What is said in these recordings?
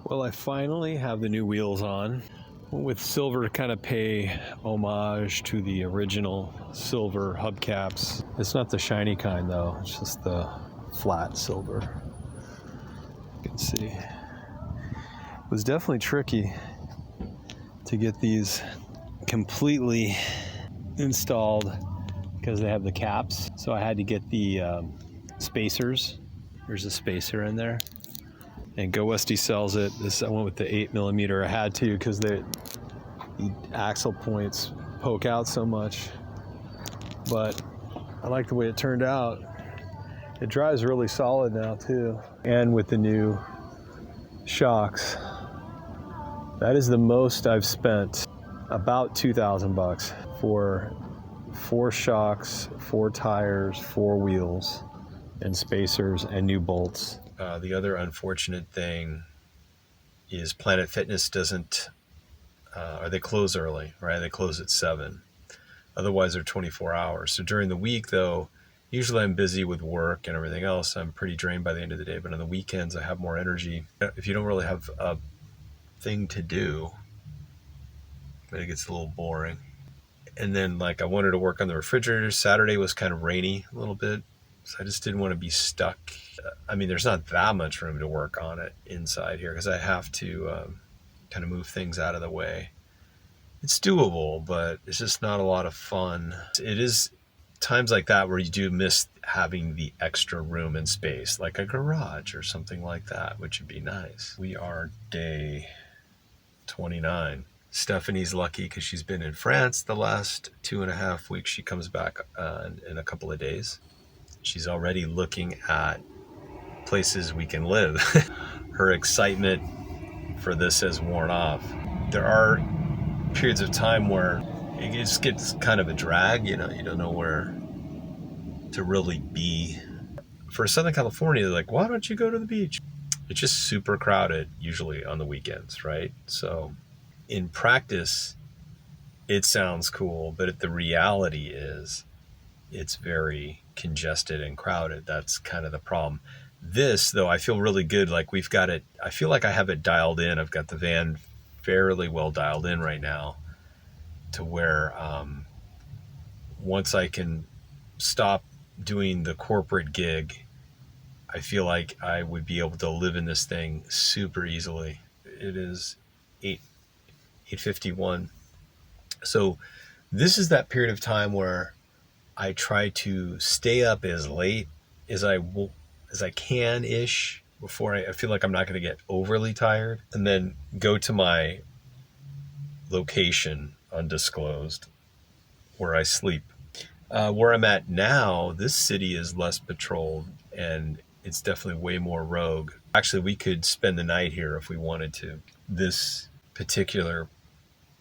Well, I finally have the new wheels on. With silver to kind of pay homage to the original silver hubcaps. It's not the shiny kind though, it's just the flat silver. You can see. It was definitely tricky to get these completely installed because they have the caps. So I had to get the spacers. There's a spacer in there. And Go Westy sells it. This I went with the 8mm. I had to because the axle points poke out so much. But I like the way it turned out. It drives really solid now too. And with the new shocks, that is the most I've spent. About $2,000 for 4 shocks, 4 tires, 4 wheels, and spacers and new bolts. The other unfortunate thing is Planet Fitness doesn't, or they close early, right? They close at 7. Otherwise, they're 24 hours. So during the week, though, usually I'm busy with work and everything else. I'm pretty drained by the end of the day. But on the weekends, I have more energy. If you don't really have a thing to do, it gets a little boring. And then, like, I wanted to work on the refrigerator. Saturday was kind of rainy a little bit. So I just didn't want to be stuck. I mean, there's not that much room to work on it inside here because I have to kind of move things out of the way. It's doable, but it's just not a lot of fun. It is times like that where you do miss having the extra room and space, like a garage or something like that, which would be nice. We are day 29. Stephanie's lucky because she's been in France the last 2.5 weeks. She comes back in a couple of days. She's already looking at places we can live. Her excitement for this has worn off. There are periods of time where it just gets kind of a drag, you don't know where to really be. For Southern California, they're like, why don't you go to the beach? It's just super crowded, usually on the weekends, right? So in practice, it sounds cool, but the reality is it's very congested and crowded. That's kind of the problem. This, though, I feel really good. Like we've got it, I feel like I have it dialed in. I've got the van fairly well dialed in right now to where once I can stop doing the corporate gig, I feel like I would be able to live in this thing super easily. It is 8:51. So this is that period of time where I try to stay up as late as I can-ish before I feel like I'm not going to get overly tired, and then go to my location undisclosed where I sleep. Where I'm at now, this city is less patrolled and it's definitely way more rogue. Actually, we could spend the night here if we wanted to. This particular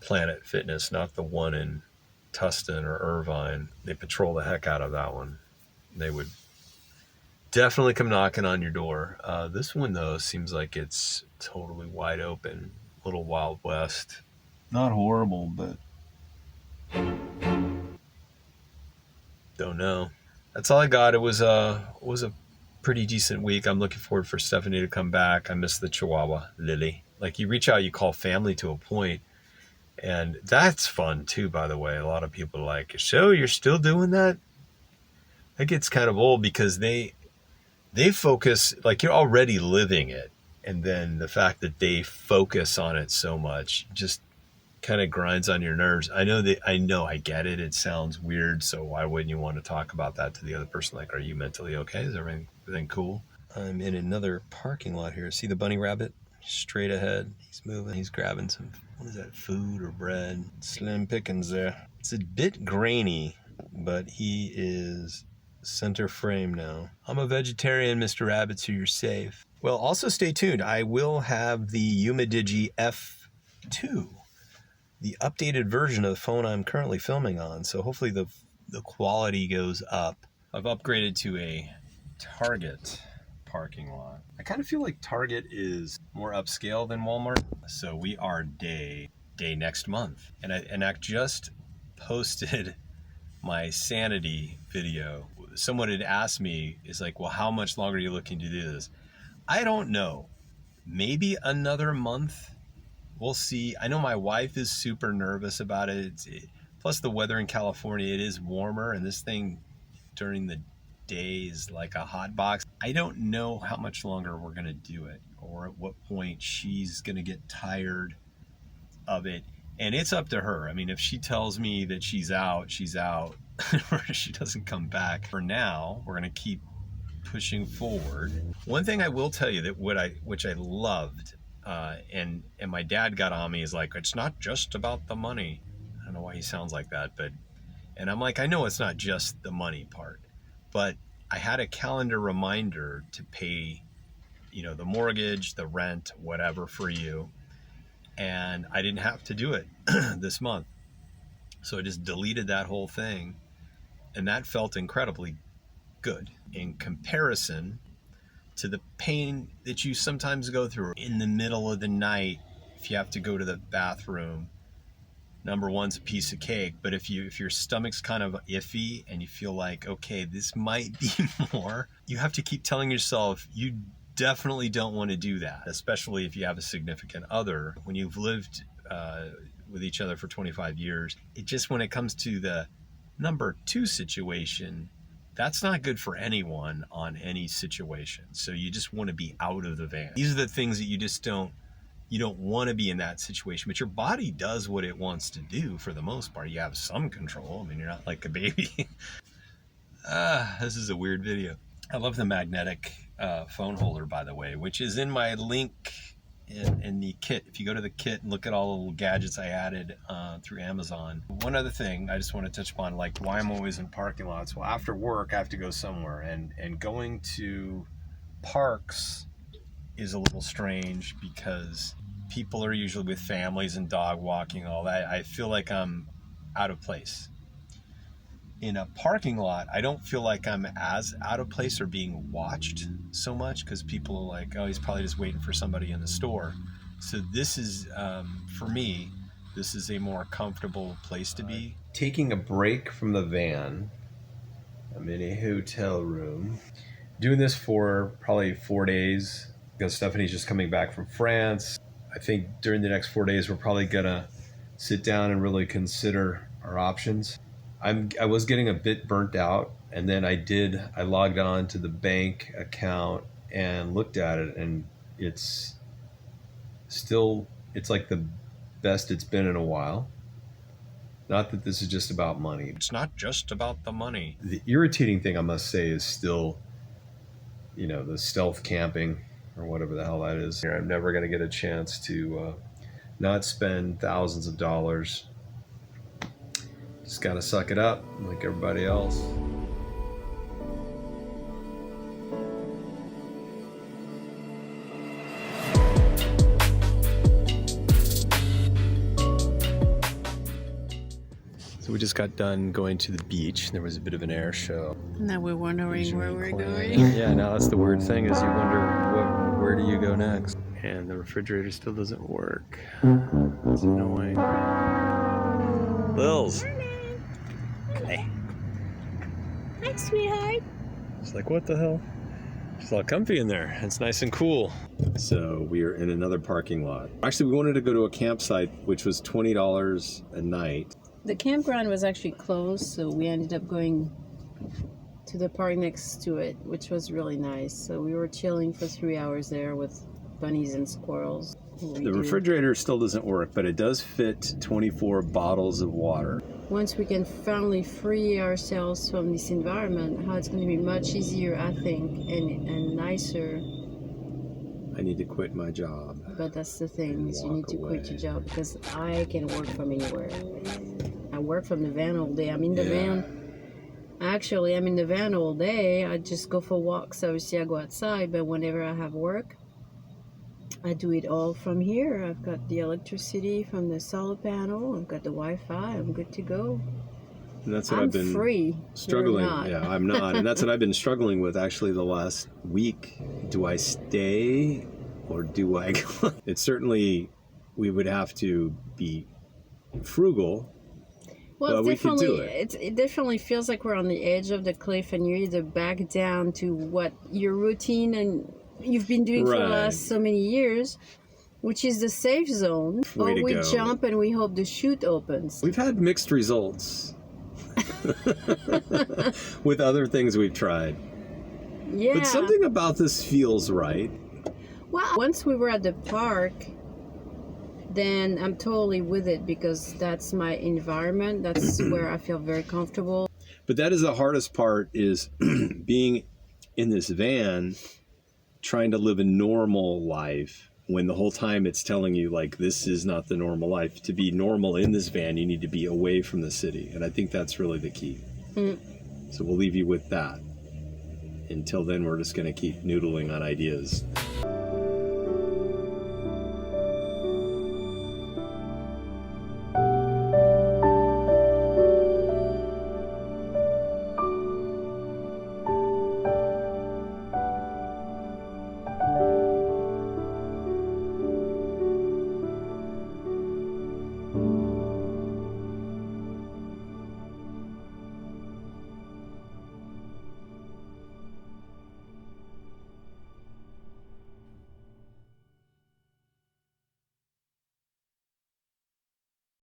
Planet Fitness, not the one in Tustin or Irvine, they patrol the heck out of that one. They would definitely come knocking on your door. This one, though, seems like it's totally wide open, a little Wild West. Not horrible, but don't know. That's all I got. It was a pretty decent week. I'm looking forward for Stephanie to come back. I miss the Chihuahua, Lily. Like, you reach out, you call family to a point, and that's fun too, by the way. A lot of people are like, so you're still doing that? That gets kind of old because they focus, like, you're already living it. And then the fact that they focus on it so much just kind of grinds on your nerves. I I get it. It sounds weird. So why wouldn't you want to talk about that to the other person? Like, are you mentally okay? Is everything cool? I'm in another parking lot here. See the bunny rabbit? Straight ahead. He's moving. He's grabbing some, what is that, food or bread? Slim pickings there. It's a bit grainy, but he is center frame now. I'm a vegetarian, Mr. Rabbit, so you're safe. Well, also stay tuned. I will have the Umidigi F2, the updated version of the phone I'm currently filming on. So hopefully the quality goes up. I've upgraded to a Target parking lot. I kind of feel like Target is more upscale than Walmart. So we are day next month. And I just posted my sanity video. Someone had asked me, is like, well, how much longer are you looking to do this? I don't know. maybe another month. We'll see. I know my wife is super nervous about it. Plus the weather in California, it is warmer, and this thing during the day is like a hot box. I don't know how much longer we're going to do it, or at what point she's going to get tired of it. And it's up to her. I mean, if she tells me that she's out, or she doesn't come back. For now, we're going to keep pushing forward. One thing I will tell you that which I loved, and my dad got on me, is like, it's not just about the money. I don't know why he sounds like that, and I'm like, I know it's not just the money part, but I had a calendar reminder to pay, the mortgage, the rent, whatever for you. And I didn't have to do it this month. So I just deleted that whole thing. And that felt incredibly good in comparison to the pain that you sometimes go through in the middle of the night. If you have to go to the bathroom, number one's a piece of cake. But if your stomach's kind of iffy and you feel like, okay, this might be more, you have to keep telling yourself you definitely don't want to do that, especially if you have a significant other. When you've lived with each other for 25 years, when it comes to the number two situation, that's not good for anyone on any situation. So you just want to be out of the van. These are the things that you don't want to be in that situation, but your body does what it wants to do for the most part. You have some control. I mean, you're not like a baby. This is a weird video. I love the magnetic phone holder, by the way, which is in my link in the kit. If you go to the kit and look at all the little gadgets I added through Amazon. One other thing I just want to touch upon, like why I'm always in parking lots. Well, after work, I have to go somewhere, and going to parks is a little strange because people are usually with families and dog walking, all that. I feel like I'm out of place. In a parking lot, I don't feel like I'm as out of place or being watched so much because people are like, oh, he's probably just waiting for somebody in the store. So this is, for me, this is a more comfortable place to be. Taking a break from the van. I'm in a hotel room. Doing this for probably 4 days because Stephanie's just coming back from France. I think during the next 4 days, we're probably gonna sit down and really consider our options. I was getting a bit burnt out, and then I logged on to the bank account and looked at it, and it's like the best it's been in a while. Not that this is just about money. It's not just about the money. The irritating thing, I must say, is still, the stealth camping or whatever the hell that is. I'm never going to get a chance to not spend thousands of dollars. Just got to suck it up like everybody else. So we just got done going to the beach. There was a bit of an air show. Now we're wondering where we're going. Yeah, now that's the weird thing is you wonder where do you go next? And the refrigerator still doesn't work. It's annoying. Lils. Hey. Hi, sweetheart. It's like, what the hell? It's all comfy in there. It's nice and cool. So we are in another parking lot. Actually, we wanted to go to a campsite, which was $20 a night. The campground was actually closed, so we ended up going to the park next to it, which was really nice. So we were chilling for 3 hours there with bunnies and squirrels. The refrigerator still doesn't work, but it does fit 24 bottles of water. Once we can finally free ourselves from this environment, how it's going to be much easier, I think, and nicer. I need to quit my job. But that's the thing, is you need to quit your job because I can work from anywhere. I work from the van all day. I'm in the van. Actually, I'm in the van all day. I just go for walks. Obviously, I go outside, but whenever I have work, I do it all from here. I've got the electricity from the solar panel. I've got the Wi-Fi. I'm good to go. And that's what I've been free. struggling. Yeah, I'm not. And that's what I've been struggling with actually the last week. Do I stay or do I go? It's certainly, we would have to be frugal. Well, but we could do it. It definitely feels like we're on the edge of the cliff and you either back down to what your routine and you've been doing for the Right. last so many years, which is the safe zone, Way or to we go. jump and we hope the chute opens. We've had mixed results with other things we've tried. Yeah. But something about this feels right. Well, once we were at the park, then I'm totally with it because that's my environment. That's where I feel very comfortable. But that is the hardest part, is being in this van, trying to live a normal life when the whole time it's telling you, like, this is not the normal life. To be normal in this van, you need to be away from the city. And I think that's really the key. So we'll leave you with that. Until then, we're just going to keep noodling on ideas.